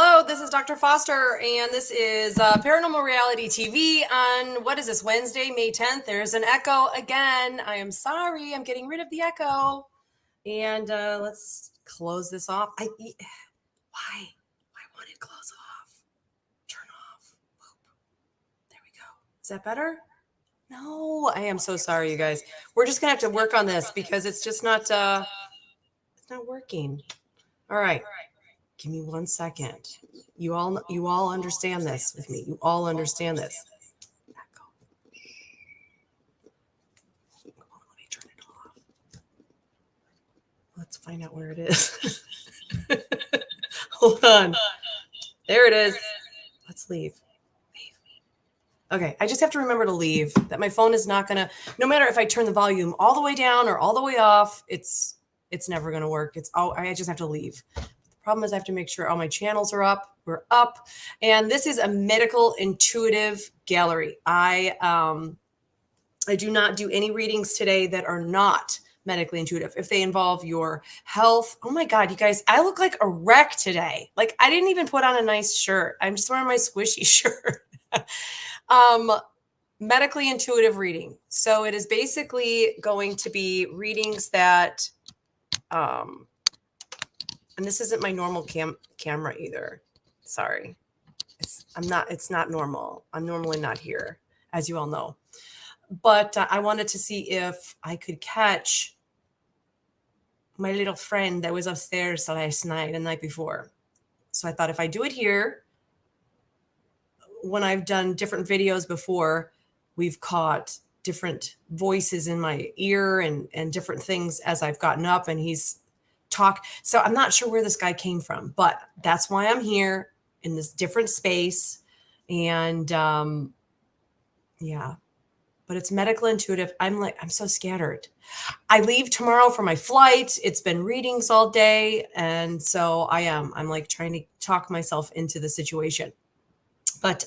Hello, this is Dr. Foster, and this is Paranormal Reality TV on, what is this, Wednesday, May 10th? There's an echo again. I am sorry. I'm getting rid of the echo. And let's close this off. Why? Why won't it close off? Turn off. Boop. There we go. Is that better? No, I am so sorry, you guys. We're just going to have to work on this because it's just not, it's not working. All right. Give me 1 second. You all understand this with me. You all understand this. Echo. Let me turn it off. Let's find out where it is. Hold on. There it is. Let's leave. Okay, I just have to remember to leave. That my phone is not gonna. No matter if I turn the volume all the way down or all the way off, it's never gonna work. I just have to leave. Problem is I have to make sure all my channels are up. We're up. And this is a medical intuitive gallery. I do not do any readings today that are not medically intuitive. If they involve your health. Oh my God, you guys, I look like a wreck today. Like I didn't even put on a nice shirt. I'm just wearing my squishy shirt. Medically intuitive reading. So it is basically going to be readings that, and this isn't my normal camera either. Sorry. It's not normal. I'm normally not here, as you all know. But I wanted to see if I could catch my little friend that was upstairs last night and the night before. So I thought if I do it here, when I've done different videos before, we've caught different voices in my ear and different things as I've gotten up and he's talk. So I'm not sure where this guy came from, but that's why I'm here in this different space. And yeah, but it's medical intuitive. I'm so scattered. I leave tomorrow for my flight. It's been readings all day. And so I'm like trying to talk myself into the situation, but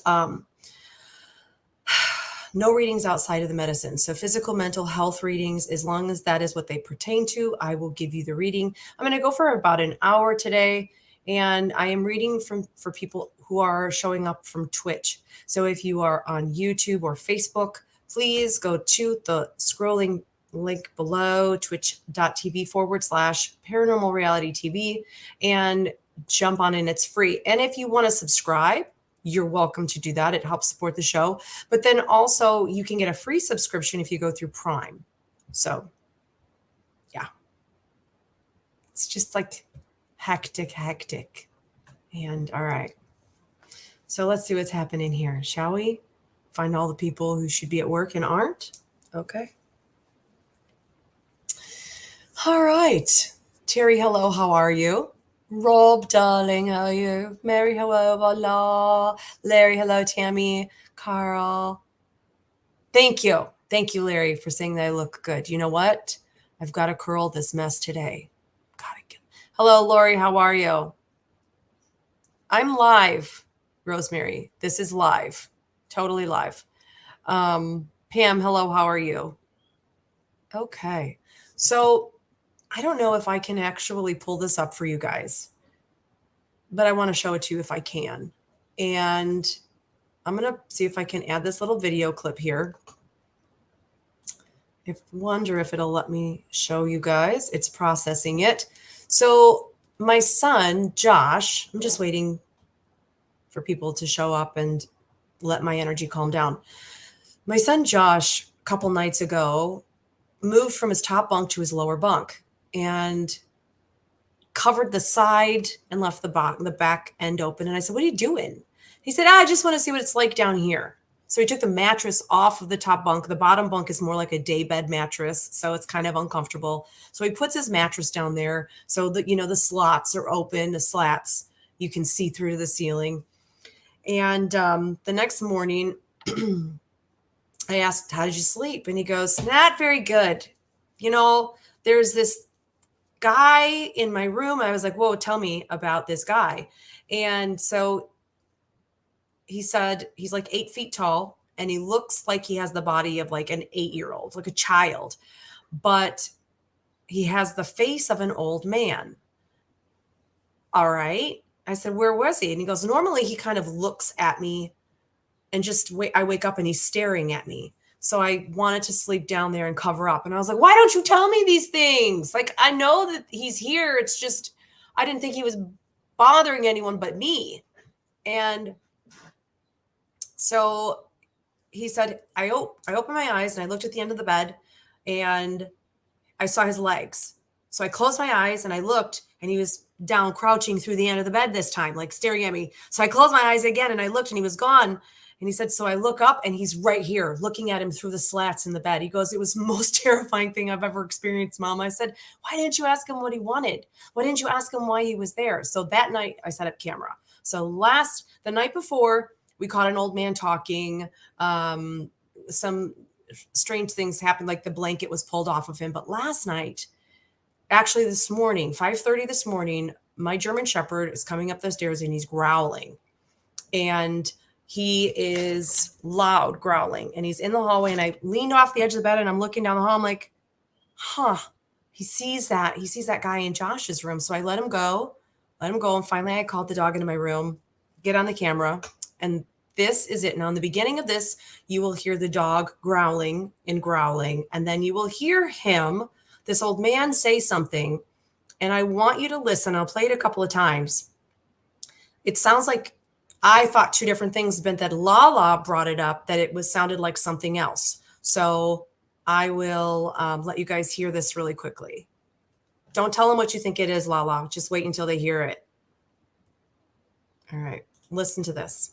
no readings outside of the medicine. So physical, mental health readings, as long as that is what they pertain to, I will give you the reading. I'm going to go for about an hour today. And I am reading for people who are showing up from Twitch. So if you are on YouTube or Facebook, please go to the scrolling link below, twitch.tv/paranormal reality TV, and jump on in. It's free. And if you want to subscribe, you're welcome to do that. It helps support the show. But then also you can get a free subscription if you go through Prime. So yeah, it's just like hectic. And all right. So let's see what's happening here. Shall we find all the people who should be at work and aren't? Okay. All right. Terry, hello. How are you? Rob, darling, how are you? Mary, hello, voila. Larry, hello, Tammy, Carl. Thank you. Thank you, Larry, for saying that I look good. You know what? I've got to curl this mess today. Hello, Lori, how are you? I'm live, Rosemary. This is live. Totally live. Pam, hello, how are you? Okay. So I don't know if I can actually pull this up for you guys, but I want to show it to you if I can. And I'm going to see if I can add this little video clip here. I wonder if it'll let me show you guys. It's processing it. So my son, Josh, I'm just waiting for people to show up and let my energy calm down. My son, Josh, a couple nights ago, moved from his top bunk to his lower bunk and covered the side and left the back end open. And I said, what are you doing? He said, I just want to see what it's like down here. So he took the mattress off of the top bunk. The bottom bunk is more like a daybed mattress, so it's kind of uncomfortable. So he puts his mattress down there so that, the slots are open, the slats, you can see through the ceiling. And the next morning, I asked, how did you sleep? And he goes, not very good. There's this guy in my room. I was like, whoa, tell me about this guy. And so he said he's like 8 feet tall and he looks like he has the body of like an 8-year-old, like a child, but he has the face of an old man. All right. I said, where was he? And he goes, normally he kind of looks at me and I wake up and he's staring at me. So I wanted to sleep down there and cover up. And I was like, why don't you tell me these things? Like, I know that he's here. It's just, I didn't think he was bothering anyone but me. And so he said, I opened my eyes and I looked at the end of the bed and I saw his legs. So I closed my eyes and I looked and he was down crouching through the end of the bed this time, like staring at me. So I closed my eyes again and I looked and he was gone. And he said, so I look up and he's right here looking at him through the slats in the bed. He goes, it was the most terrifying thing I've ever experienced, Mom. I said, why didn't you ask him what he wanted? Why didn't you ask him why he was there? So that night I set up camera. So the night before, we caught an old man talking. Some strange things happened, like the blanket was pulled off of him. But last night, actually this morning, 5:30 this morning, my German Shepherd is coming up the stairs and he's growling. And he is loud growling. And he's in the hallway. And I leaned off the edge of the bed and I'm looking down the hall. I'm like, he sees that. He sees that guy in Josh's room. So I let him go. And finally I called the dog into my room, get on the camera. And this is it. Now, in the beginning of this, you will hear the dog growling. And then you will hear him, this old man, say something. And I want you to listen. I'll play it a couple of times. It sounds like I thought two different things, but that Lala brought it up, that it sounded like something else. So I will let you guys hear this really quickly. Don't tell them what you think it is, Lala. Just wait until they hear it. All right. Listen to this.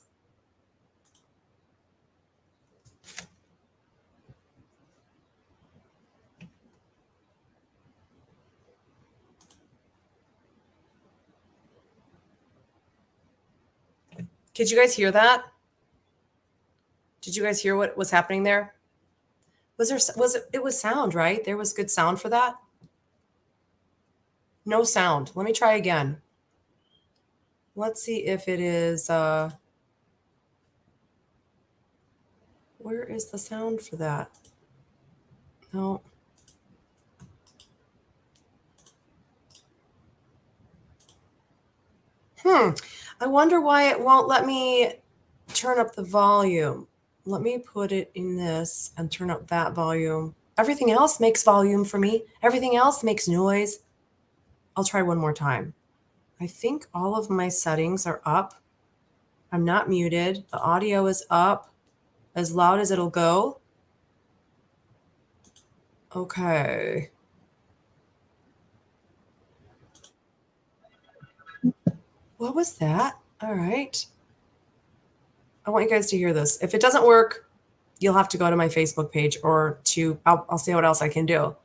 Did you guys hear that? Did you guys hear what was happening there? It was sound, right? There was good sound for that? No sound. Let me try again. Let's see if it is, where is the sound for that? No. I wonder why it won't let me turn up the volume. Let me put it in this and turn up that volume. Everything else makes volume for me. Everything else makes noise. I'll try one more time. I think all of my settings are up. I'm not muted. The audio is up as loud as it'll go. Okay. What was that? All right. I want you guys to hear this. If it doesn't work, you'll have to go to my Facebook page or I'll see what else I can do.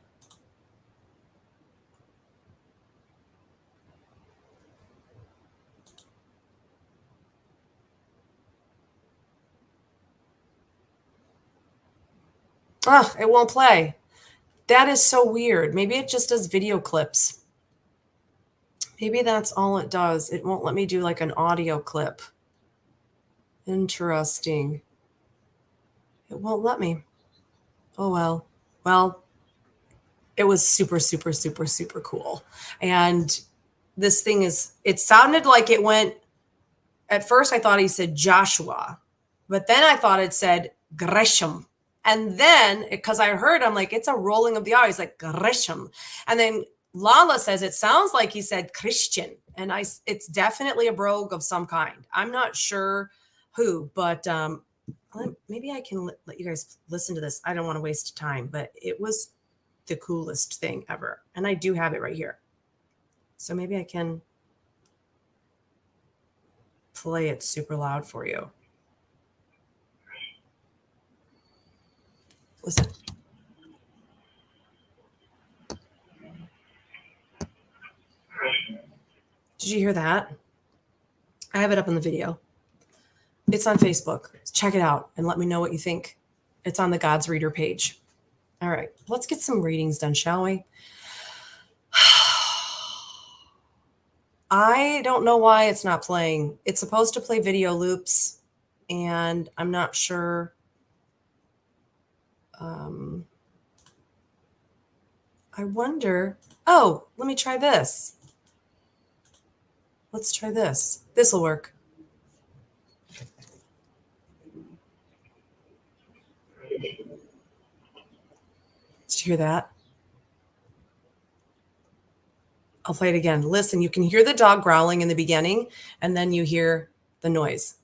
It won't play. That is so weird. Maybe it just does video clips. Maybe that's all it does. It won't let me do like an audio clip. Interesting. It won't let me. Oh, well. Well, it was super, super, super, super cool. And this thing it sounded like it went, at first I thought he said Joshua, but then I thought it said Gresham. And then, because I heard, I'm like, it's a rolling of the R. He's like, Gresham. And then Lala says, it sounds like he said Christian. And it's definitely a brogue of some kind. I'm not sure who, but maybe I can let you guys listen to this. I don't want to waste time, but it was the coolest thing ever. And I do have it right here. So maybe I can play it super loud for you. Listen. Did you hear that? I have it up in the video. It's on Facebook. Check it out and let me know what you think. It's on the God's Reader page. All right, let's get some readings done, shall we? I don't know why it's not playing. It's supposed to play video loops, and I'm not sure. I wonder. Oh, let me try this. Let's try this. This will work. Did you hear that? I'll play it again. Listen, you can hear the dog growling in the beginning, and then you hear the noise.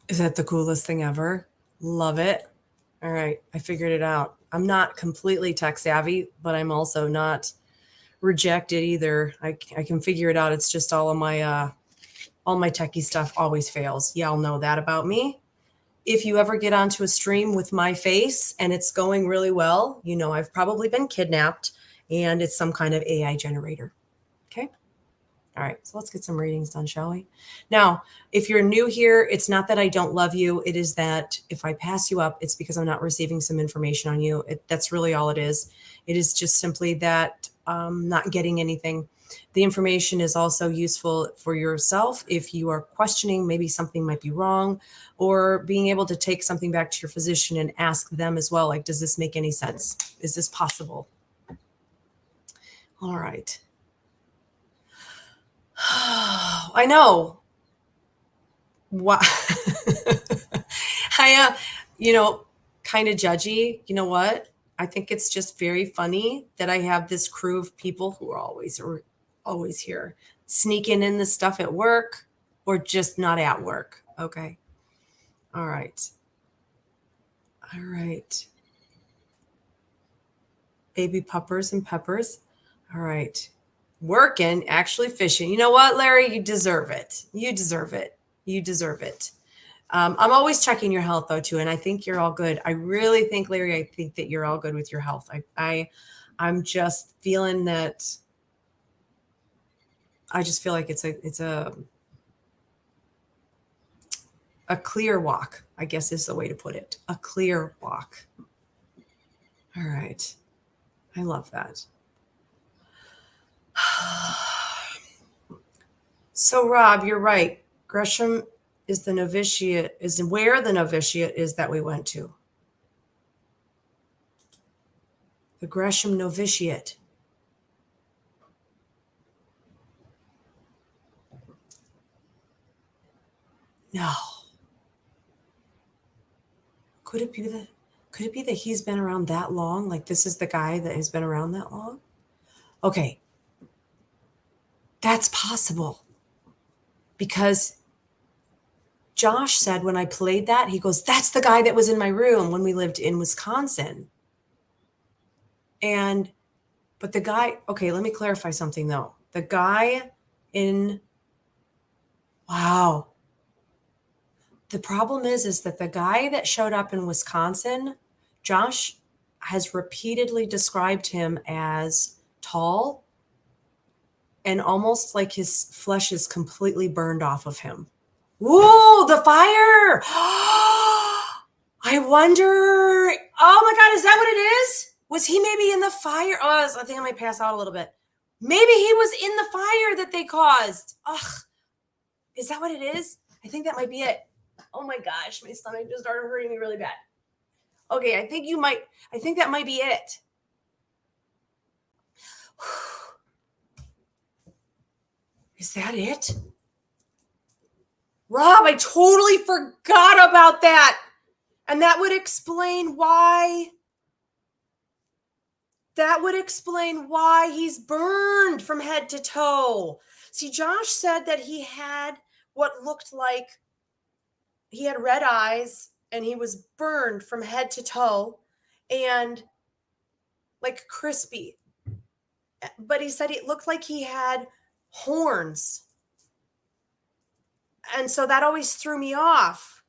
Is that the coolest thing ever? Love it. All right, I figured it out. I'm not completely tech savvy, but I'm also not rejected either. I can figure it out. It's just all my techie stuff always fails. Y'all know that about me. If you ever get onto a stream with my face and it's going really well, you know I've probably been kidnapped and it's some kind of AI generator. Okay. All right, so let's get some readings done, shall we? Now, if you're new here, it's not that I don't love you. It is that if I pass you up, it's because I'm not receiving some information on you. That's really all it is. It is just simply that not getting anything. The information is also useful for yourself if you are questioning maybe something might be wrong, or being able to take something back to your physician and ask them as well, like, does this make any sense? Is this possible? All right. I know. What? I, kind of judgy. You know what? I think it's just very funny that I have this crew of people who are always here, sneaking in the stuff at work or just not at work. Okay. All right. All right. Baby puppers and peppers. All right. Working, actually fishing. You know what, Larry? You deserve it. You deserve it. You deserve it. I'm always checking your health though too, and I think you're all good. I really think, Larry, I think that you're all good with your health. I'm just feeling that. I just feel like it's a clear walk, I guess is the way to put it. A clear walk. All right. I love that. So, Rob, you're right. Gresham is where the novitiate is that we went to. The Gresham novitiate. No. Could it be that he's been around that long? Like this is the guy that has been around that long? Okay. That's possible. Because Josh said when I played that, he goes, that's the guy that was in my room when we lived in Wisconsin. But the guy, okay, let me clarify something though. The guy wow. The problem is that the guy that showed up in Wisconsin, Josh has repeatedly described him as tall and almost like his flesh is completely burned off of him. Whoa, the fire! I wonder. Oh my God, is that what it is? Was he maybe in the fire? Oh, I think I might pass out a little bit. Maybe he was in the fire that they caused. Ugh, is that what it is? I think that might be it. Oh my gosh, my stomach just started hurting me really bad. Okay, I think that might be it. Is that it? Rob, I totally forgot about that. And that would explain why he's burned from head to toe. See, Josh said that he had what looked like he had red eyes and he was burned from head to toe and like crispy. But he said it looked like he had horns. And so that always threw me off.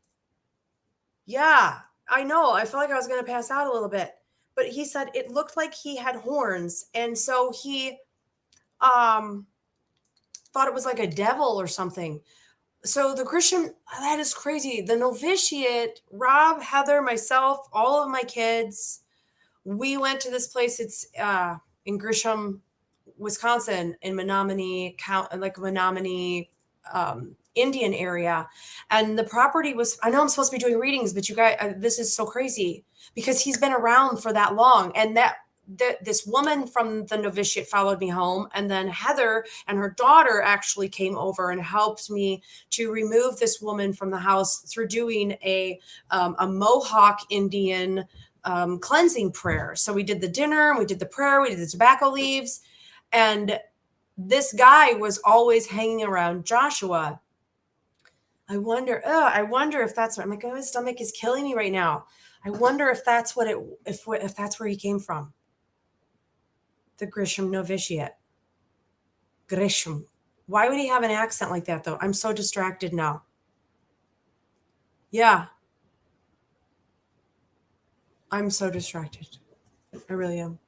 Yeah, I know. I felt like I was going to pass out a little bit. But he said it looked like he had horns. And so he thought it was like a devil or something. So the Grisham, that is crazy. The novitiate, Rob, Heather, myself, all of my kids, we went to this place. It's in Grisham, Wisconsin, in Menominee Indian area. And the property was, I know I'm supposed to be doing readings, but you guys, this is so crazy because he's been around for that long. And this woman from the novitiate followed me home, and then Heather and her daughter actually came over and helped me to remove this woman from the house through doing a Mohawk Indian cleansing prayer. So we did the dinner, we did the prayer, we did the tobacco leaves, and this guy was always hanging around Joshua. I wonder if that's what, I'm like, oh, my stomach is killing me right now. I wonder if that's what if that's where he came from. The Grisham novitiate. Grisham. Why would he have an accent like that, though? I'm so distracted now. Yeah. I'm so distracted. I really am.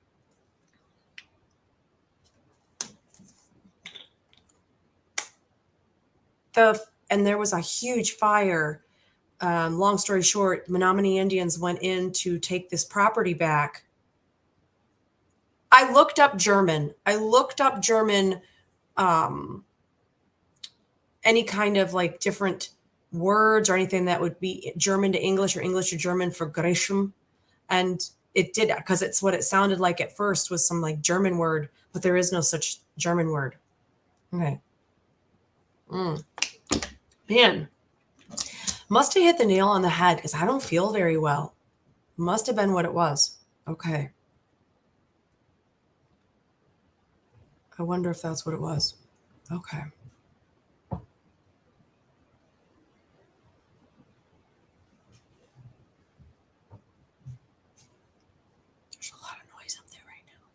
And there was a huge fire. Long story short, Menominee Indians went in to take this property back. I looked up German. Any kind of like different words or anything that would be German to English or English to German for Grisham. And it did, because it's what it sounded like at first was some like German word, but there is no such German word. Okay. Man, must have hit the nail on the head because I don't feel very well. Must have been what it was. Okay. I wonder if that's what it was. Okay. There's a lot of noise up there right now.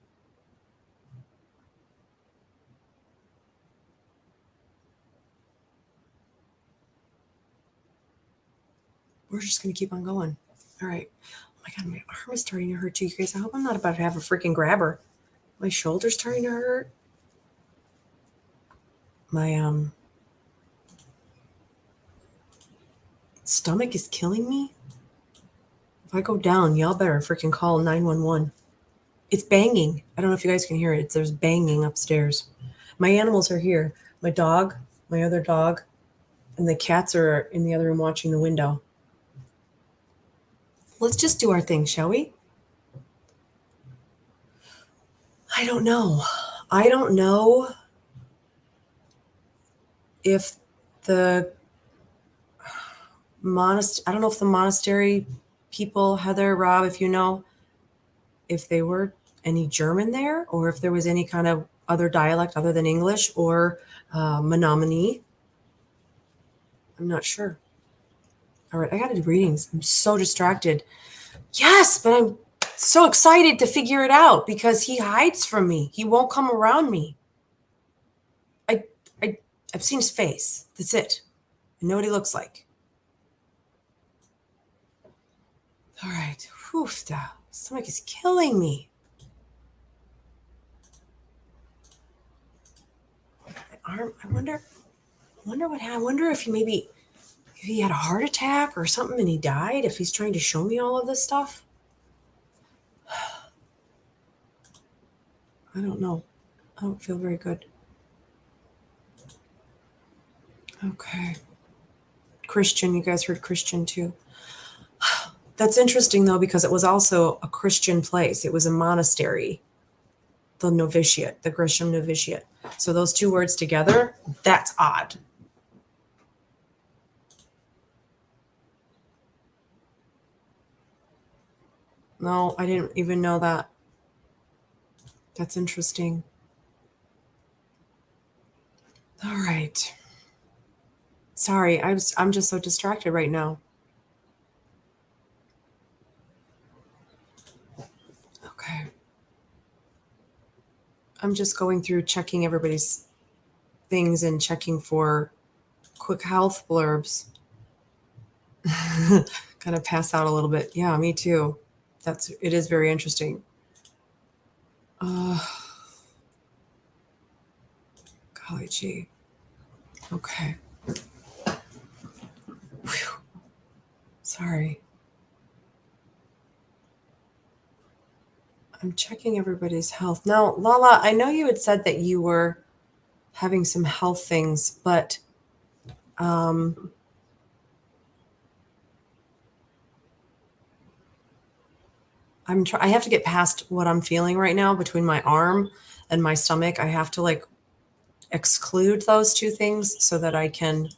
We're just going to keep on going. All right. Oh my God, my arm is starting to hurt too, you guys. I hope I'm not about to have a freaking grabber. My shoulder's starting to hurt. My stomach is killing me. If I go down, y'all better freaking call 911. It's banging. I don't know if you guys can hear it. There's banging upstairs. My animals are here. My dog, my other dog, and the cats are in the other room watching the window. Let's just do our thing, shall we? I don't know. I don't know if the monastery people, Heather, Rob, if you know, if they were any German there, or if there was any kind of other dialect other than English or Menominee. I'm not sure. All right, I got to do readings. I'm so distracted. Yes, but I'm so excited to figure it out because he hides from me. He won't come around me. I've seen his face. That's it. I know what he looks like. All right. Whew, the stomach is killing me. My arm, I wonder what happened. I wonder if he had a heart attack or something and he died, if he's trying to show me all of this stuff. I don't know. I don't feel very good. Okay. Christian, you guys heard Christian too. That's interesting though, because it was also a Christian place. It was a monastery, the novitiate, the Grisham novitiate. So those two words together, that's odd. No, I didn't even know that. That's interesting. All right. Sorry, I'm just so distracted right now. Okay. I'm just going through checking everybody's things and checking for quick health blurbs. Kind of pass out a little bit. Yeah, me too. It is very interesting. Golly gee. Okay. Whew. Sorry. I'm checking everybody's health. Now, Lala, I know you had said that you were having some health things, but I have to get past what I'm feeling right now between my arm and my stomach. I have to like exclude those two things so that I can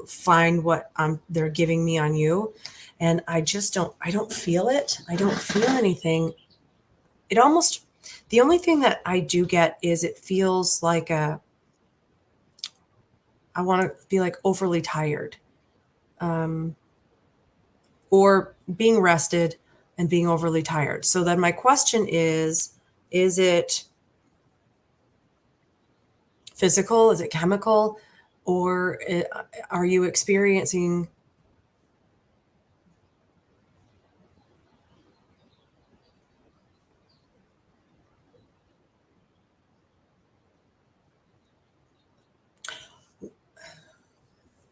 find what they're giving me on you. And I don't feel it. I don't feel anything. It almost, the only thing that I do get is it feels like I want to be like overly tired, or being rested and being overly tired. So then my question is it physical? Is it chemical? Or are you experiencing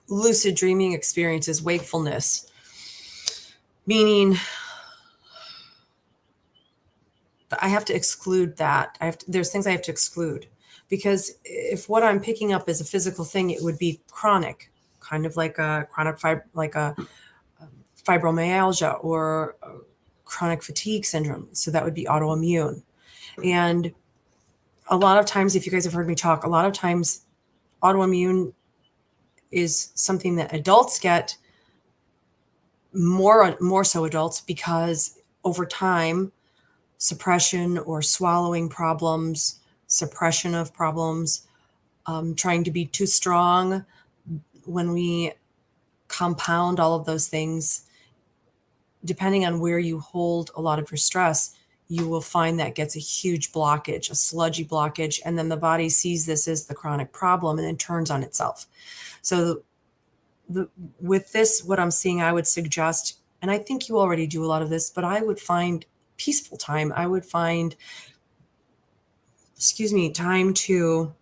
lucid dreaming experiences, wakefulness? Meaning I have to exclude that. There's things I have to exclude, because if what I'm picking up is a physical thing, it would be chronic, kind of like a chronic like a fibromyalgia or chronic fatigue syndrome. So that would be autoimmune. And a lot of times, if you guys have heard me talk, a lot of times autoimmune is something that adults get, more so adults, because over time, suppression or swallowing problems, suppression of problems, trying to be too strong, when we compound all of those things, depending on where you hold a lot of your stress, you will find that gets a huge blockage, a sludgy blockage, and then the body sees this as the chronic problem and then turns on itself. So with this, what I'm seeing, I would suggest, and I think you already do a lot of this, but I would find peaceful time. I would find, time to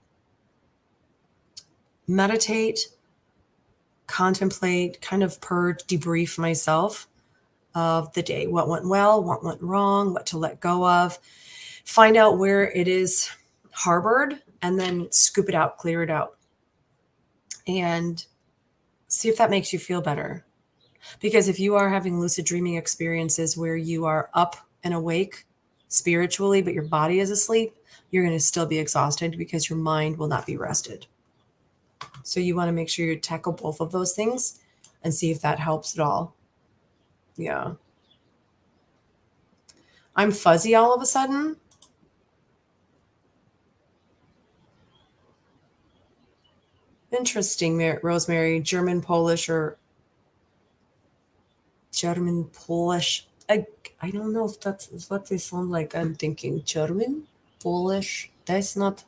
meditate, contemplate, kind of purge, debrief myself of the day. What went well, what went wrong, what to let go of, find out where it is harbored, and then scoop it out, clear it out, and see if that makes you feel better. Because if you are having lucid dreaming experiences where you are up and awake spiritually, but your body is asleep, you're going to still be exhausted because your mind will not be rested. So you want to make sure you tackle both of those things and see if that helps at all. Yeah. I'm fuzzy all of a sudden. Interesting, Rosemary. German, Polish, or German, Polish. I don't know if that's what they sound like. I'm thinking German, Polish. That's not.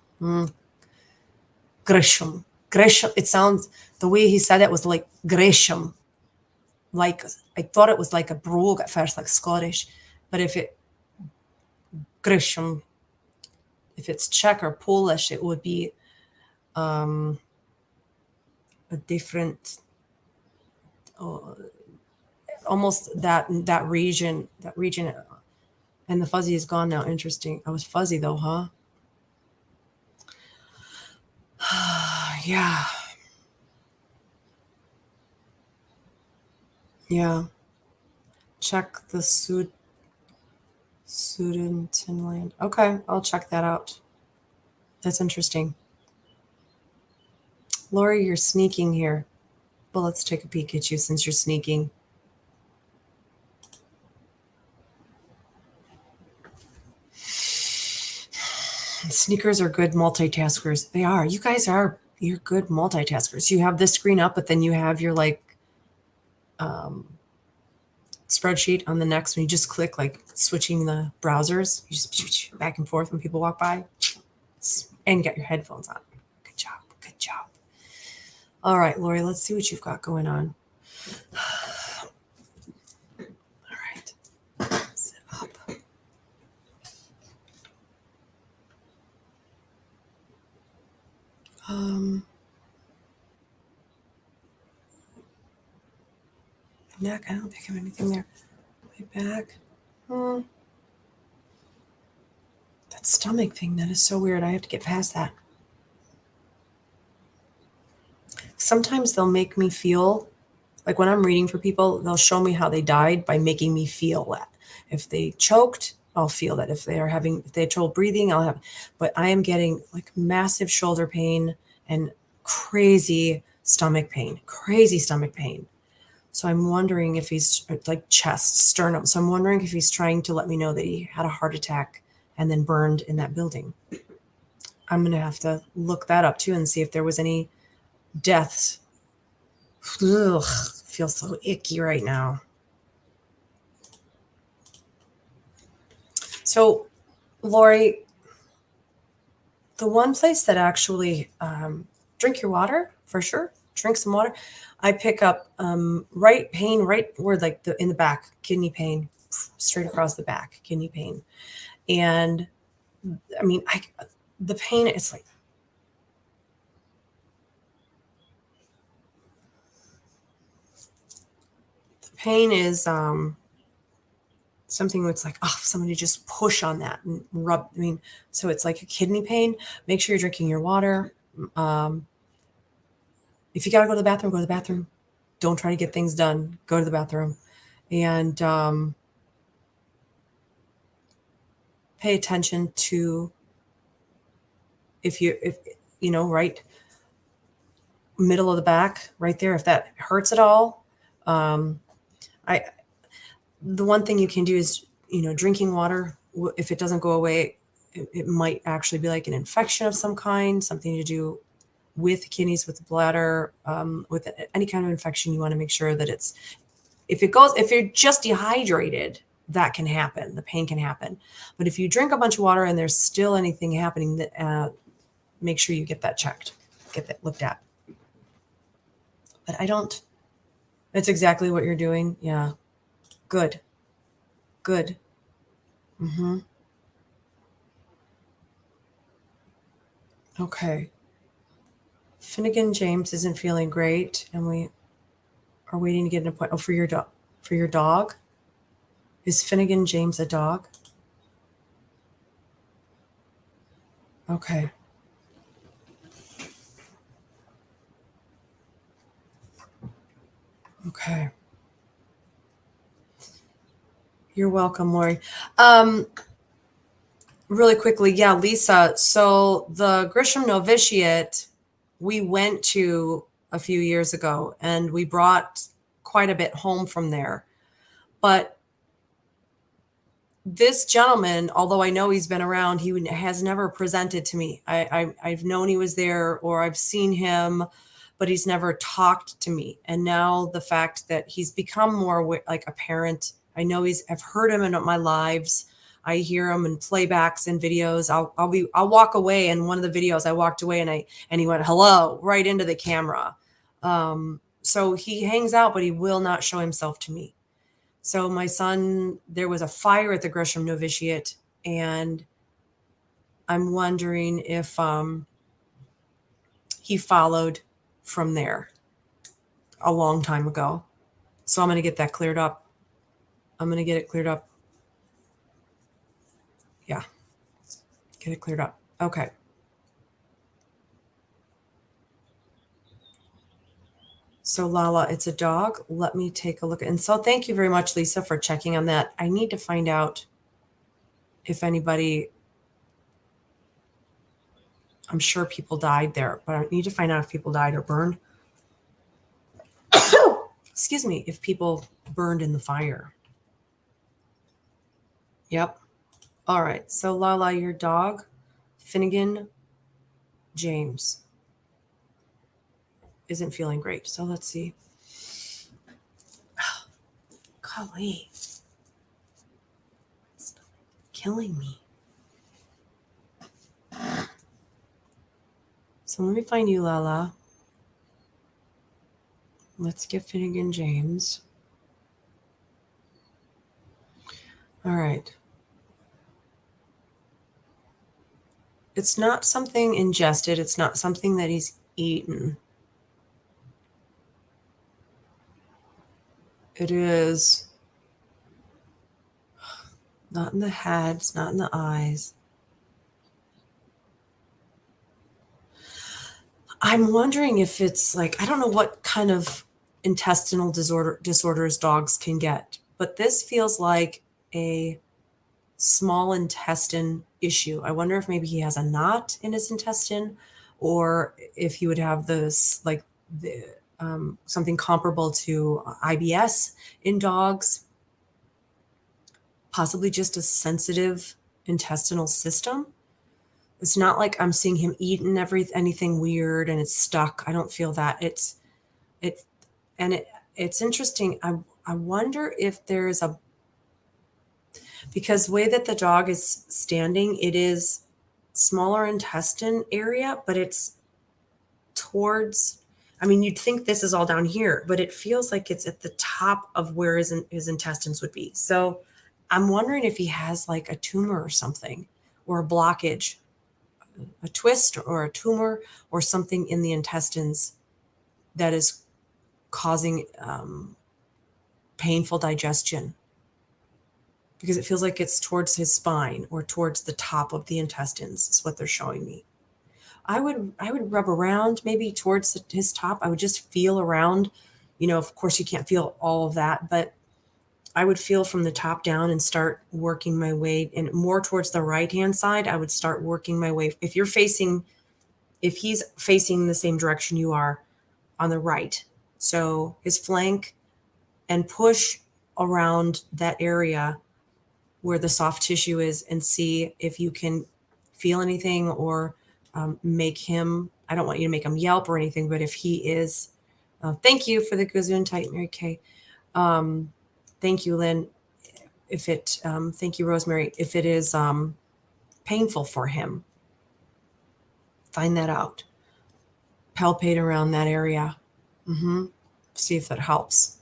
Gresham. Gresham. It sounds, the way he said it was like Gresham. Like, I thought it was like a brogue at first, like Scottish. But if it, Gresham, if it's Czech or Polish, it would be a different, almost that region. And the fuzzy is gone now. Interesting. I was fuzzy though, huh? Yeah. Yeah. Check the Sudetenland. Okay, I'll check that out. That's interesting. Lori, you're sneaking here. Well, let's take a peek at you since you're sneaking. Sneakers are good multitaskers. They are. You guys are. You're good multitaskers. You have this screen up, but then you have your spreadsheet on the next one. You just click, like switching the browsers. You just back and forth when people walk by, and you got your headphones on. Good job. Good job. All right, Lori, let's see what you've got going on. All right. Sit up. Neck, I don't think I have anything there. My back. That stomach thing, that is so weird. I have to get past that. sometimes they'll make me feel like when I'm reading for people, they'll show me how they died by making me feel that. If they choked, I'll feel that. If they had trouble breathing, I'll have, but I am getting like massive shoulder pain and crazy stomach pain. So I'm wondering if he's like chest, sternum. So I'm wondering if he's trying to let me know that he had a heart attack and then burned in that building. I'm going to have to look that up too and see if there was any deaths. Ugh, feels so icky right now. So, Lori, the one place that actually drink your water for sure. Drink some water. I pick up right where like in the back, kidney pain, straight across the back, kidney pain, and I mean, the pain. It's like the pain is something that's like, oh, somebody just push on that and rub. I mean, so it's like a kidney pain. Make sure you're drinking your water. If you got to go to the bathroom, go to the bathroom. Don't try to get things done. Go to the bathroom. And pay attention to if you know, right middle of the back, right there, if that hurts at all. I The one thing you can do is, you know, drinking water. If it doesn't go away, it might actually be like an infection of some kind, something to do with the kidneys, with the bladder, with any kind of infection. You want to make sure that if you're just dehydrated, that can happen. The pain can happen. But if you drink a bunch of water and there's still anything happening, that make sure you get that checked, get that looked at. But it's exactly what you're doing. Yeah. Good. Mm-hmm. Okay. Finnegan James isn't feeling great, and we are waiting to get an appointment. Oh, for your dog. For your dog? Is Finnegan James a dog? Okay. Okay. You're welcome, Lori. Really quickly, yeah, Lisa. So the Grisham Novitiate, we went to a few years ago, and we brought quite a bit home from there. But this gentleman, although I know he's been around, he has never presented to me. I've known he was there, or I've seen him, but he's never talked to me. And now the fact that he's become more like a parent, I've heard him in my lives. I hear him in playbacks and videos. I'll walk away, and one of the videos I walked away and he went hello right into the camera. So he hangs out, but he will not show himself to me. So my son, there was a fire at the Gresham Novitiate, and I'm wondering if he followed from there a long time ago. So I'm going to get that cleared up. I'm going to get it cleared up. Yeah, get it cleared up. Okay. So Lala, it's a dog. Let me take a look. And so thank you very much, Lisa, for checking on that. I need to find out if anybody, I'm sure people died there, but I need to find out if people died or burned. Excuse me, if people burned in the fire. Yep. All right. So Lala, your dog, Finnegan James, isn't feeling great. So let's see. Oh, golly. It's killing me. So let me find you, Lala. Let's get Finnegan James. All right. It's not something ingested. It's not something that he's eaten. It is not in the head. It's not in the eyes. I'm wondering if it's like, I don't know what kind of intestinal disorders dogs can get, but this feels like a small intestine issue. I wonder if maybe he has a knot in his intestine, or if he would have this like the something comparable to IBS in dogs, possibly just a sensitive intestinal system. It's not like I'm seeing him eating anything weird and it's stuck. I don't feel that. It and it's interesting. I wonder if there's a, because the way that the dog is standing, it is smaller intestine area, but it's towards, I mean, you'd think this is all down here, but it feels like it's at the top of where his intestines would be. So I'm wondering if he has like a tumor or something, or a blockage, a twist or a tumor or something in the intestines that is causing painful digestion, because it feels like it's towards his spine or towards the top of the intestines is what they're showing me. I would rub around maybe towards his top. I would just feel around. Of course you can't feel all of that, but I would feel from the top down and start working my way, and more towards the right hand side. I would start working my way. If he's facing the same direction you are, on the right, so his flank, and push around that area where the soft tissue is, and see if you can feel anything, or make him, I don't want you to make him yelp or anything, but if he is, thank you for the Gazoon type, Mary Kay. Thank you, Lynn. Thank you, Rosemary. If it is painful for him, find that out. Palpate around that area. See if that helps.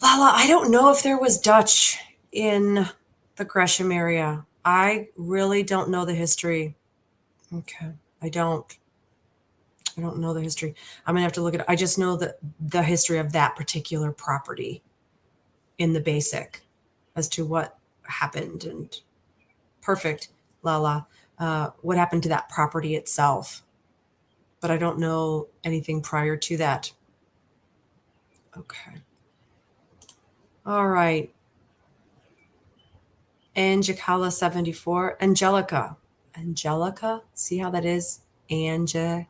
Lala, I don't know if there was Dutch in the Gresham area. I really don't know the history. Okay. I don't know the history. I'm going to have to look at it. I just know the history of that particular property in the basic as to what happened. And perfect, Lala. What happened to that property itself. But I don't know anything prior to that. Okay. All right. Angela 74. Angelica. See how that is? Angelica.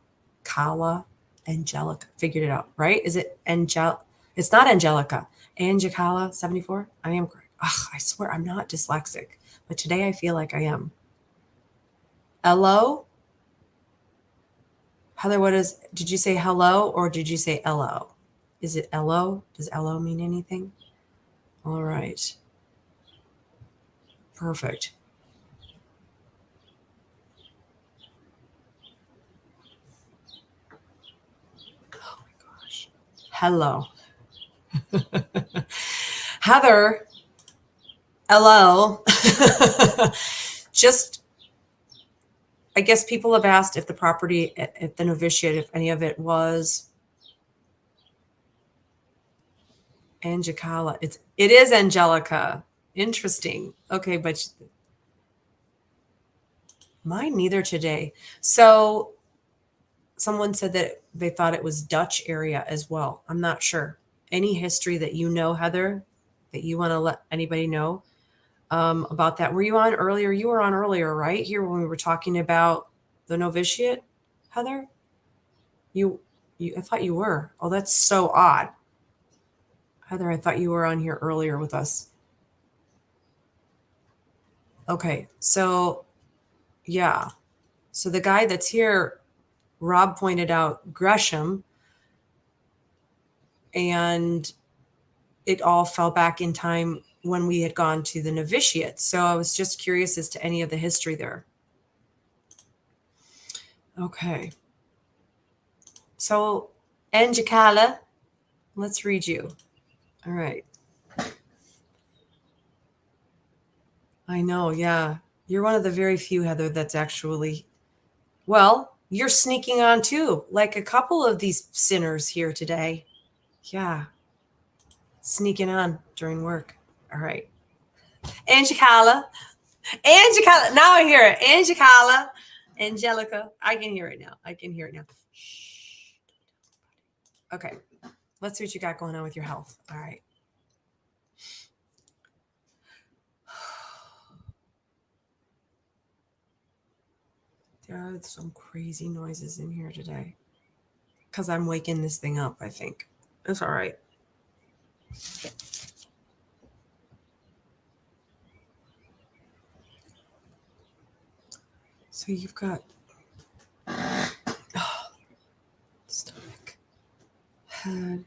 Figured it out, right? Is it Angel? It's not Angelica. Angela 74. I am correct. Ugh, I swear I'm not dyslexic, but today I feel like I am. Hello? Heather, did you say hello or did you say LO? Is it LO? Does LO mean anything? All right. Perfect. Oh my gosh. Hello. Heather, hello. Just, I guess people have asked if the property at the novitiate, if any of it was Angelica. It is Angelica. Interesting. Okay, but mine neither today. So someone said that they thought it was Dutch area as well. I'm not sure. Any history that you know, Heather, that you want to let anybody know about that? Were you on earlier? You were on earlier, right? Here when we were talking about the novitiate, Heather? I thought you were. Oh, that's so odd. Heather, I thought you were on here earlier with us. Okay, so yeah. So the guy that's here, Rob pointed out Gresham, and it all fell back in time when we had gone to the novitiate. So I was just curious as to any of the history there. Okay. So, Angela, let's read you. All right. I know, yeah. You're one of the very few, Heather, that's actually, well, you're sneaking on too, like a couple of these sinners here today. Yeah. Sneaking on during work. All right. Angela. Now I hear it. Angela. Angelica, I can hear it now. I can hear it now. Shh. Okay. Let's see what you got going on with your health. All right. There are some crazy noises in here today. Because I'm waking this thing up, I think. It's all right. So you've got stomach, head.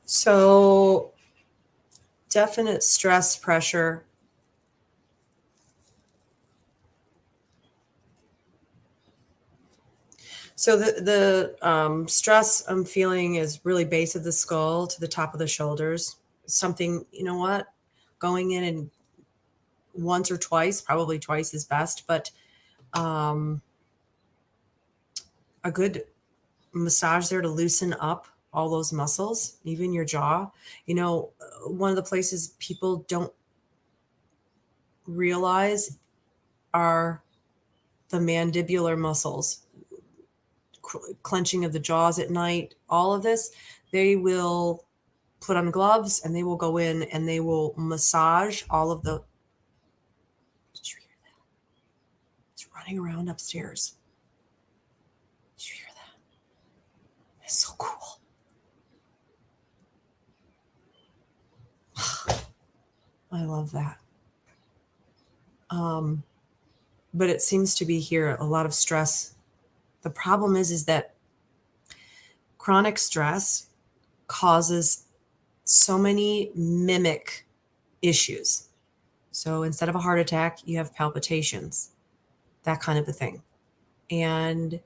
So definite stress, pressure. So the stress I'm feeling is really base of the skull to the top of the shoulders. Something, you know what? Going in and once or twice, probably twice is best, but um, a good massage there to loosen up all those muscles, even your jaw. You know, one of the places people don't realize are the mandibular muscles, clenching of the jaws at night, all of this. They will put on gloves and they will go in and they will massage all of the. Did you hear that? It's running around upstairs. Did you hear that? It's so cool. I love that. But it seems to be here a lot of stress. The problem is that chronic stress causes so many mimic issues. So instead of a heart attack, you have palpitations, that kind of a thing. And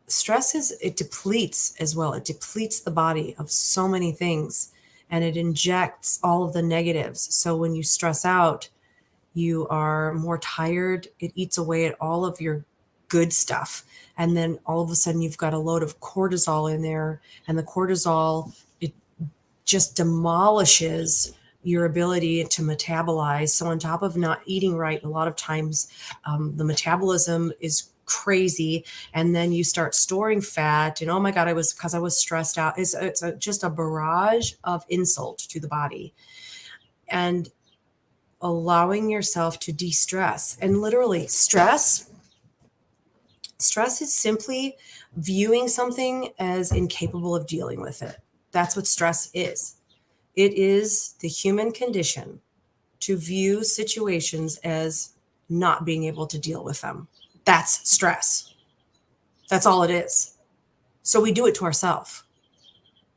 stress it depletes as well. It depletes the body of so many things and it injects all of the negatives. So when you stress out, you are more tired. It eats away at all of your good stuff. And then all of a sudden you've got a load of cortisol in there, and the cortisol, it just demolishes your ability to metabolize. So on top of not eating right, a lot of times the metabolism is crazy, and then you start storing fat, and oh my god, because I was stressed out. It's just a barrage of insult to the body. And allowing yourself to de-stress, and literally stress is simply viewing something as incapable of dealing with it. That's what stress is. It is the human condition to view situations as not being able to deal with them. That's stress. That's all it is. So we do it to ourselves.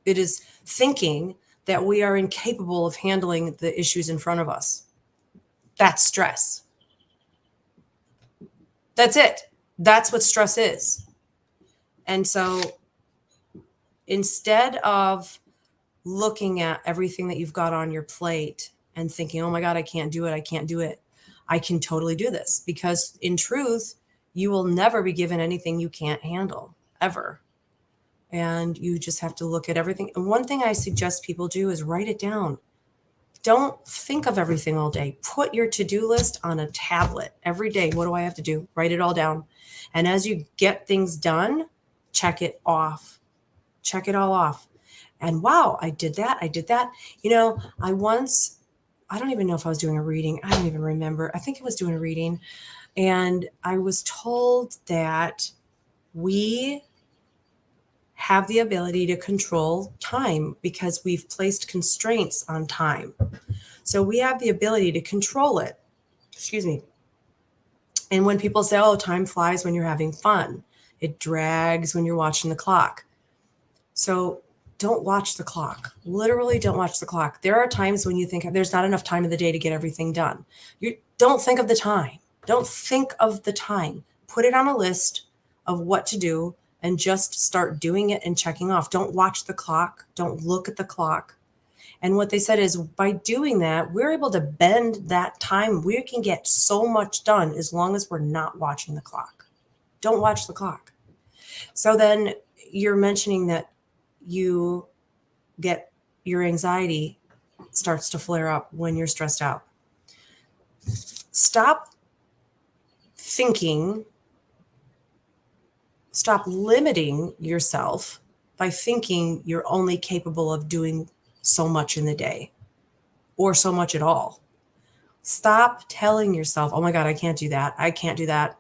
It is thinking that we are incapable of handling the issues in front of us. That's stress. That's it. That's what stress is. And so instead of looking at everything that you've got on your plate and thinking, oh my God, I can't do it. I can't do it. I can totally do this, because in truth, you will never be given anything you can't handle, ever. And you just have to look at everything. And one thing I suggest people do is write it down. Don't think of everything all day. Put your to-do list on a tablet every day. What do I have to do? Write it all down. And as you get things done, check it off. Check it all off. And wow, I did that. I did that. You know, I don't even know if I was doing a reading. I don't even remember. I think I was doing a reading. And I was told that we have the ability to control time because we've placed constraints on time. So we have the ability to control it. Excuse me. And when people say, oh, time flies when you're having fun, it drags when you're watching the clock. So don't watch the clock. Literally don't watch the clock. There are times when you think there's not enough time in the day to get everything done. You don't think of the time. Don't think of the time. Put it on a list of what to do and just start doing it and checking off. Don't watch the clock. Don't look at the clock. And what they said is by doing that, we're able to bend that time. We can get so much done as long as we're not watching the clock. Don't watch the clock. So then you're mentioning that you get your anxiety starts to flare up when you're stressed out. Stop thinking, stop limiting yourself by thinking you're only capable of doing so much in the day or so much at all. Stop telling yourself, oh my God, I can't do that. I can't do that.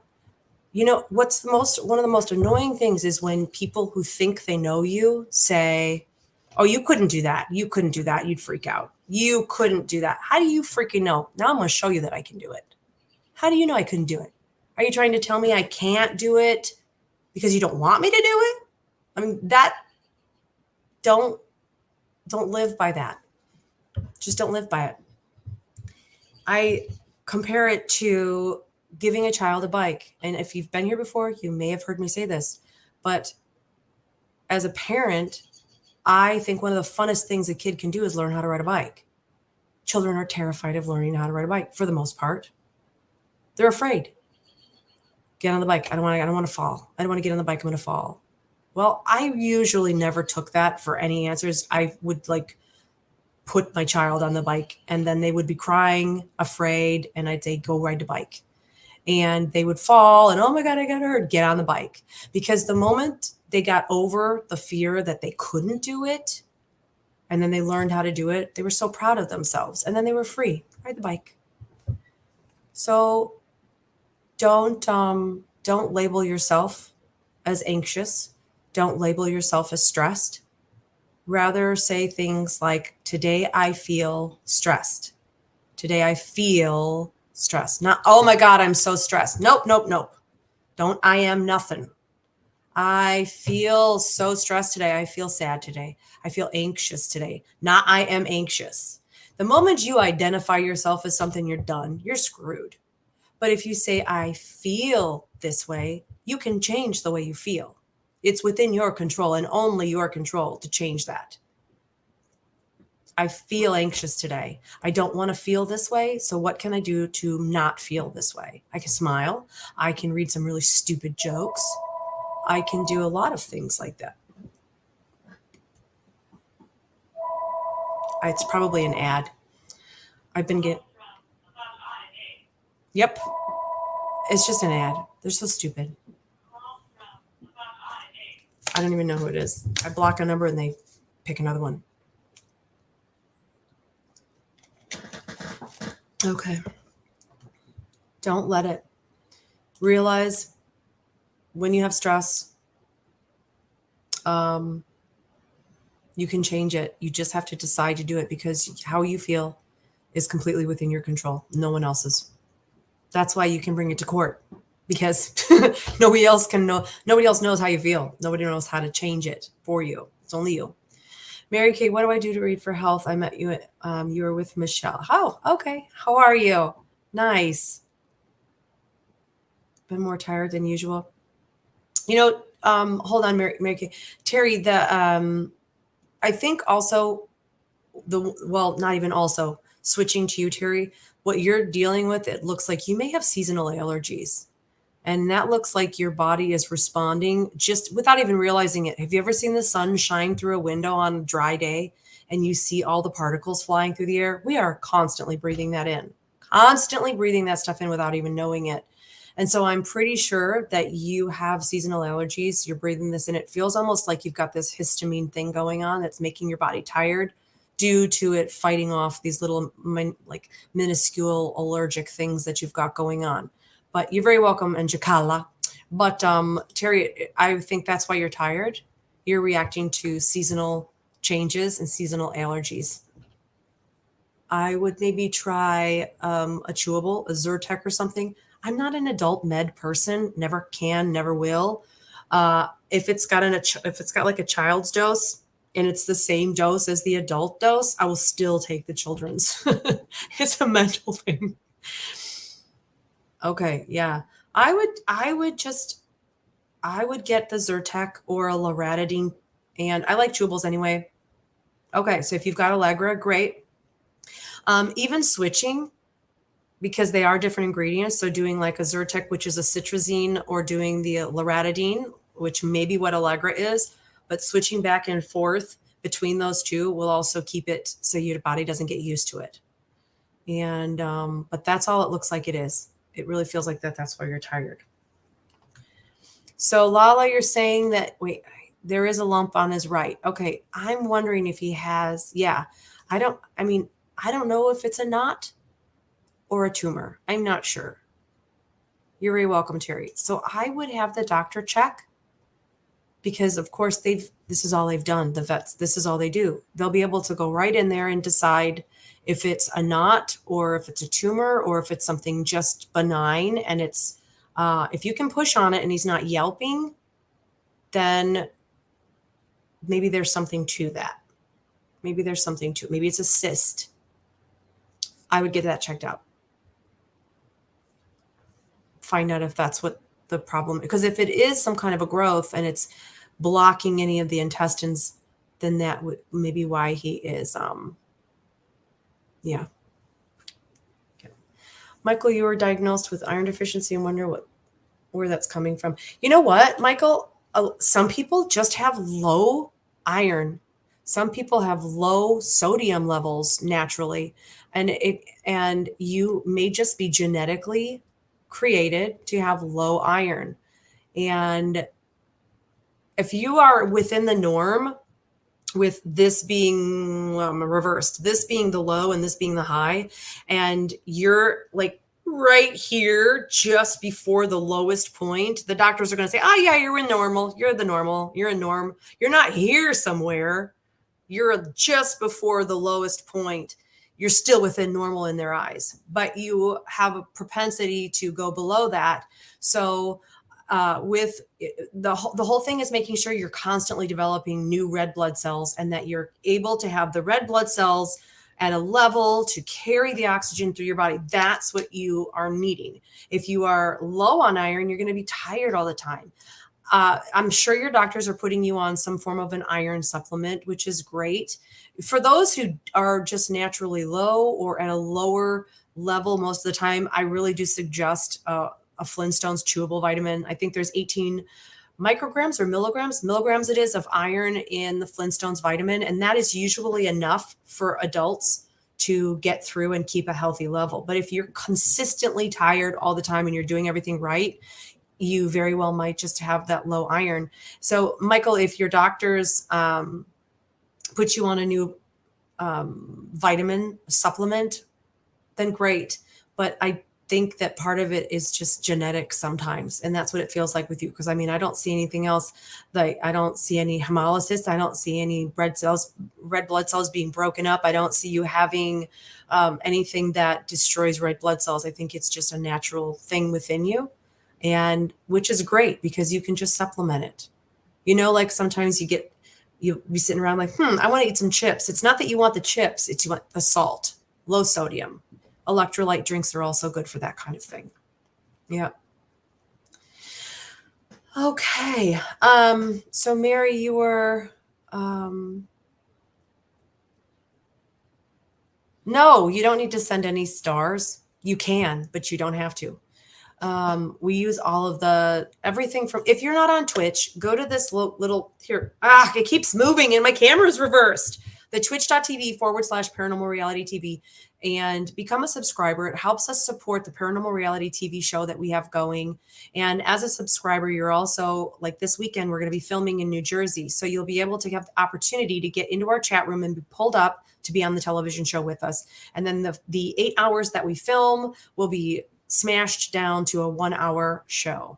You know, one of the most annoying things is when people who think they know you say, oh, you couldn't do that. You couldn't do that. You'd freak out. You couldn't do that. How do you freaking know? Now I'm going to show you that I can do it. How do you know I couldn't do it? Are you trying to tell me I can't do it because you don't want me to do it? I mean, don't live by that. Just don't live by it. I compare it to giving a child a bike. And if you've been here before, you may have heard me say this, but as a parent, I think one of the funnest things a kid can do is learn how to ride a bike. Children are terrified of learning how to ride a bike for the most part. They're afraid. Get on the bike. I don't want to fall. I don't want to get on the bike. I'm going to fall. Well, I usually never took that for any answers. I would put my child on the bike and then they would be crying, afraid, and I'd say, go ride the bike. And they would fall and, oh my God, I got hurt. Get on the bike. Because the moment they got over the fear that they couldn't do it, and then they learned how to do it, they were so proud of themselves. And then they were free. Ride the bike. So don't label yourself as anxious. Don't label yourself as stressed. Rather say things like, today I feel stressed. Today I feel stressed. Not, oh my God, I'm so stressed. Nope. Don't, I am nothing. I feel so stressed today. I feel sad today. I feel anxious today. Not, I am anxious. The moment you identify yourself as something, you're done. You're screwed. But if you say, I feel this way, you can change the way you feel. It's within your control and only your control to change that. I feel anxious today. I don't want to feel this way. So what can I do to not feel this way? I can smile. I can read some really stupid jokes. I can do a lot of things like that. It's probably an ad. I've been getting. Yep. It's just an ad. They're so stupid. I don't even know who it is. I block a number and they pick another one. Okay. Don't let it. Realize when you have stress, you can change it. You just have to decide to do it because how you feel is completely within your control. No one else's. That's why you can bring it to court because nobody else knows how you feel. Nobody knows how to change it for you. It's only you. Mary Kay, what do I do to read for health? I met you you were with Michelle. Oh, okay. How are you? Nice. Been more tired than usual. You know, hold on, Mary Kay. Terry, I think also not even also switching to you, Terry, what you're dealing with, it looks like you may have seasonal allergies. And that looks like your body is responding just without even realizing it. Have you ever seen the sun shine through a window on a dry day and you see all the particles flying through the air? We are constantly breathing that in, constantly breathing that stuff in without even knowing it. And so I'm pretty sure that you have seasonal allergies. You're breathing this in. It feels almost like you've got this histamine thing going on that's making your body tired due to it fighting off these little minuscule allergic things that you've got going on. But you're very welcome, and Jakala. But Terry, I think that's why you're tired. You're reacting to seasonal changes and seasonal allergies. I would maybe try a chewable, a Zyrtec or something. I'm not an adult med person. Never can, never will. If it's got like a child's dose and it's the same dose as the adult dose, I will still take the children's. It's a mental thing. Okay, yeah. I would get the Zyrtec or a loratadine, and I like chewables anyway. Okay, so if you've got Allegra, great. Even switching, because they are different ingredients. So doing like a Zyrtec, which is a citrazine, or doing the loratadine, which may be what Allegra is, but switching back and forth between those two will also keep it so your body doesn't get used to it. And, but that's all it looks like it is. It really feels like that. That's why you're tired. So Lala, you're saying that, wait, there is a lump on his right. Okay. I'm wondering if he has, yeah, I don't know if it's a knot or a tumor. I'm not sure. You're very welcome, Terry. So I would have the doctor check because of course this is all they've done. The vets, this is all they do. They'll be able to go right in there and decide if it's a knot or if it's a tumor or if it's something just benign. And it's, if you can push on it and he's not yelping, then maybe there's something to that. Maybe there's something to it. Maybe it's a cyst. I would get that checked out. Find out if that's what the problem, because if it is some kind of a growth and it's blocking any of the intestines, then that would maybe why he is yeah. Okay. Michael, you were diagnosed with iron deficiency and wonder where that's coming from. You know what, Michael? Some people just have low iron. Some people have low sodium levels naturally, and you may just be genetically created to have low iron. And if you are within the norm, with this being reversed, this being the low and this being the high, and you're like right here just before the lowest point, the doctors are going to say, oh yeah, you're in normal. You're the normal. You're in norm. You're not here somewhere. You're just before the lowest point. You're still within normal in their eyes, but you have a propensity to go below that. So with the whole thing is making sure you're constantly developing new red blood cells and that you're able to have the red blood cells at a level to carry the oxygen through your body. That's what you are needing. If you are low on iron, you're going to be tired all the time. I'm sure your doctors are putting you on some form of an iron supplement, which is great. For those who are just naturally low or at a lower level most of the time, I really do suggest a Flintstones chewable vitamin. I think there's 18 micrograms or milligrams it is of iron in the Flintstones vitamin. And that is usually enough for adults to get through and keep a healthy level. But if you're consistently tired all the time and you're doing everything right, you very well might just have that low iron. So Michael, if your doctors put you on a new vitamin supplement, then great. But I think that part of it is just genetic sometimes. And that's what it feels like with you. Because I mean, I don't see anything else. Like I don't see any hemolysis. I don't see any red blood cells being broken up. I don't see you having anything that destroys red blood cells. I think it's just a natural thing within you. And which is great because you can just supplement it. You know, like sometimes you'll be sitting around like, I want to eat some chips. It's not that you want the chips, it's you want the salt, low sodium. Electrolyte drinks are also good for that kind of thing. Yeah. Okay. So Mary, you were, no, you don't need to send any stars. You can, but you don't have to. We use all of everything from, if you're not on Twitch, go to this little here. It keeps moving and my camera's reversed. The twitch.tv/paranormal reality TV and become a subscriber. It helps us support the paranormal reality TV show that we have going. And as a subscriber, you're also like this weekend, we're going to be filming in New Jersey. So you'll be able to have the opportunity to get into our chat room and be pulled up to be on the television show with us. And then the 8 hours that we film will be smashed down to a 1 hour show.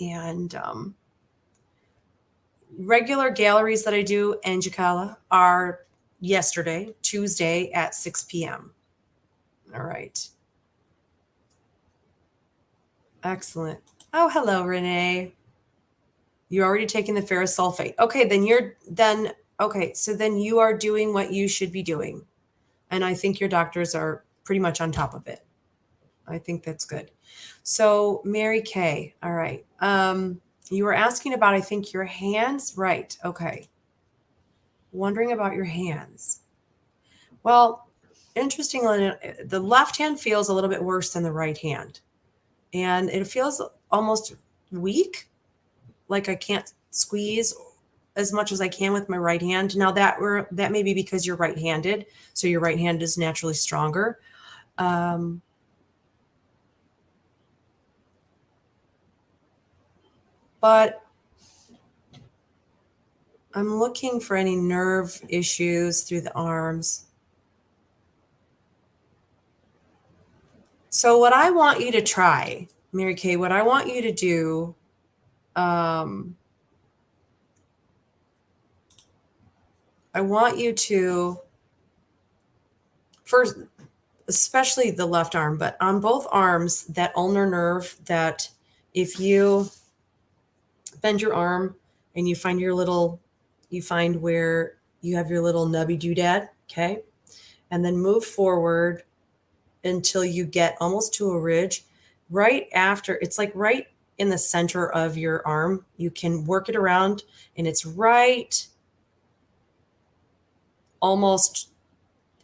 And regular galleries that I do in Jacala are yesterday, Tuesday at 6 p.m. All right. Excellent. Oh, hello, Renee. You're already taking the ferrous sulfate. Okay, so then you are doing what you should be doing. And I think your doctors are pretty much on top of it. I think that's good. So Mary Kay, all right. You were asking about, I think, your hands. Right. Okay. Wondering about your hands. Well, interestingly, the left hand feels a little bit worse than the right hand. And it feels almost weak, like I can't squeeze as much as I can with my right hand. Now that may be because you're right-handed, so your right hand is naturally stronger. But I'm looking for any nerve issues through the arms. So what I want you to try, Mary Kay, what I want you to do, I want you to first, especially the left arm, but on both arms, that ulnar nerve, that if you bend your arm and you find where you have your little nubby doodad, okay? And then move forward until you get almost to a ridge. Right after, it's like right in the center of your arm. You can work it around, and it's right almost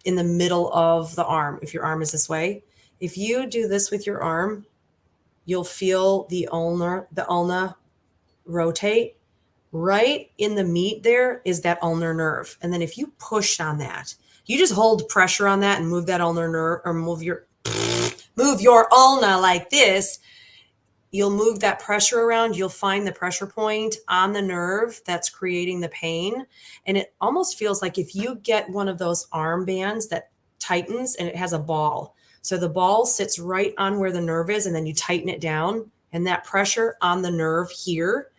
in the middle of the arm, if your arm is this way. If you do this with your arm, you'll feel the ulna rotate. Right in the meat there is that ulnar nerve. And then if you push on that, you just hold pressure on that and move that ulnar nerve, or move your ulna like this. You'll move that pressure around. You'll find the pressure point on the nerve that's creating the pain. And it almost feels like if you get one of those arm bands that tightens and it has a ball. So the ball sits right on where the nerve is, and then you tighten it down. And that pressure on the nerve here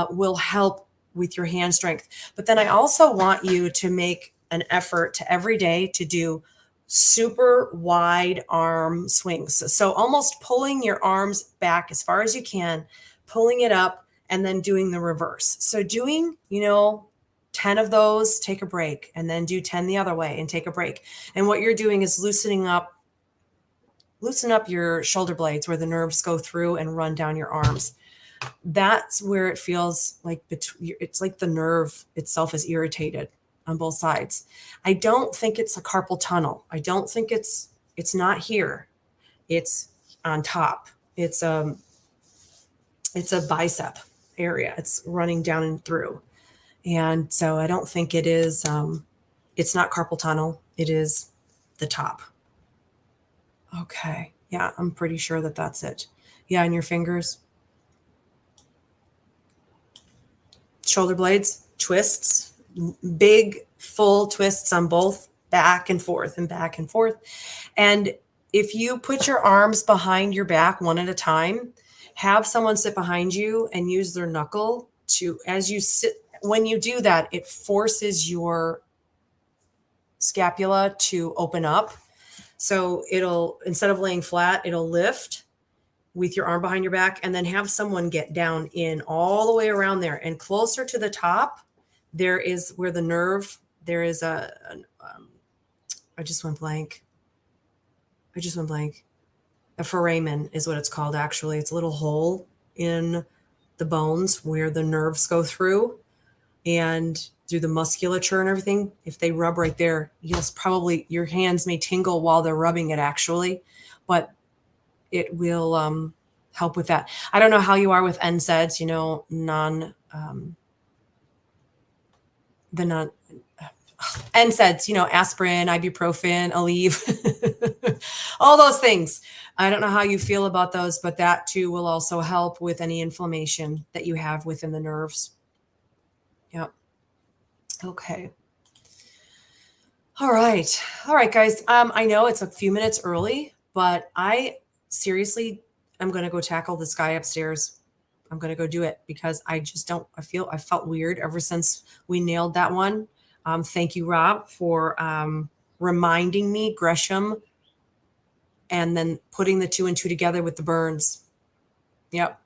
will help with your hand strength. But then I also want you to make an effort to every day to do super wide arm swings. So almost pulling your arms back as far as you can, pulling it up, and then doing the reverse. So doing, 10 of those, take a break, and then do 10 the other way and take a break. And what you're doing is loosen up your shoulder blades where the nerves go through and run down your arms. That's where it feels like it's like the nerve itself is irritated on both sides. I don't think it's a carpal tunnel. I don't think it's not here. It's on top. It's a bicep area. It's running down and through. And so I don't think it is, it's not carpal tunnel. It is the top. Okay. Yeah, I'm pretty sure that that's it. Yeah, and your fingers. Shoulder blades, twists, big full twists on both, back and forth and back and forth. And if you put your arms behind your back one at a time, have someone sit behind you and use their knuckle to, as you sit, when you do that, it forces your scapula to open up. So it'll, instead of laying flat, it'll lift with your arm behind your back, and then have someone get down in all the way around there, and closer to the top. There is where the nerve, there is I just went blank. A foramen is what it's called, actually. It's a little hole in the bones where the nerves go through, and through the musculature and everything. If they rub right there, your hands may tingle while they're rubbing it, actually, but it will help with that. I don't know how you are with NSAIDs, NSAIDs, aspirin, ibuprofen, Aleve, all those things. I don't know how you feel about those, but that too will also help with any inflammation that you have within the nerves. Yep. Okay. All right, guys. I know it's a few minutes early, but I seriously am going to go tackle this guy upstairs. I'm going to go do it because I felt weird ever since we nailed that one. Thank you, Rob, for reminding me Gresham and then putting the 2 and 2 together with the burns. Yep.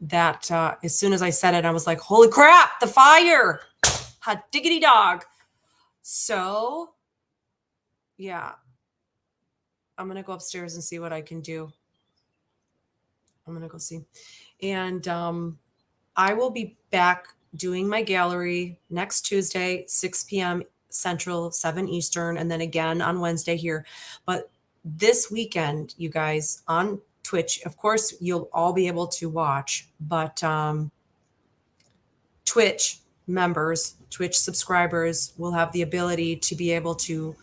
That as soon as I said it, I was like, holy crap, the fire. Hot diggity dog. So, yeah, I'm going to go upstairs and see what I can do. I'm going to go see. And I will be back doing my gallery next Tuesday, 6 p.m. Central, 7 Eastern, and then again on Wednesday here. But this weekend, you guys, on Twitch, of course, you'll all be able to watch, but Twitch, members, Twitch subscribers, will have the ability to be able to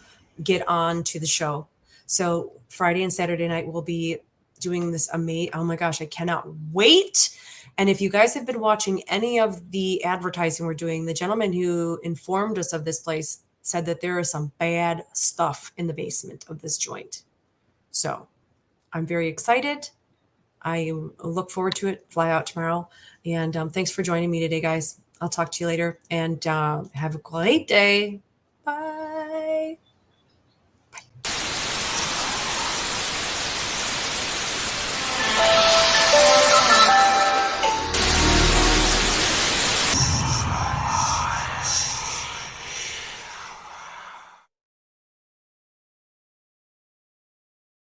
get on to the show. So Friday and Saturday night we'll be doing this amazing. Oh my gosh, I cannot wait. And if you guys have been watching any of the advertising we're doing, the gentleman who informed us of this place said that there is some bad stuff in the basement of this joint. So I'm very excited. I look forward to it. Fly out tomorrow. And thanks for joining me today, guys. I'll talk to you later, and have a great day.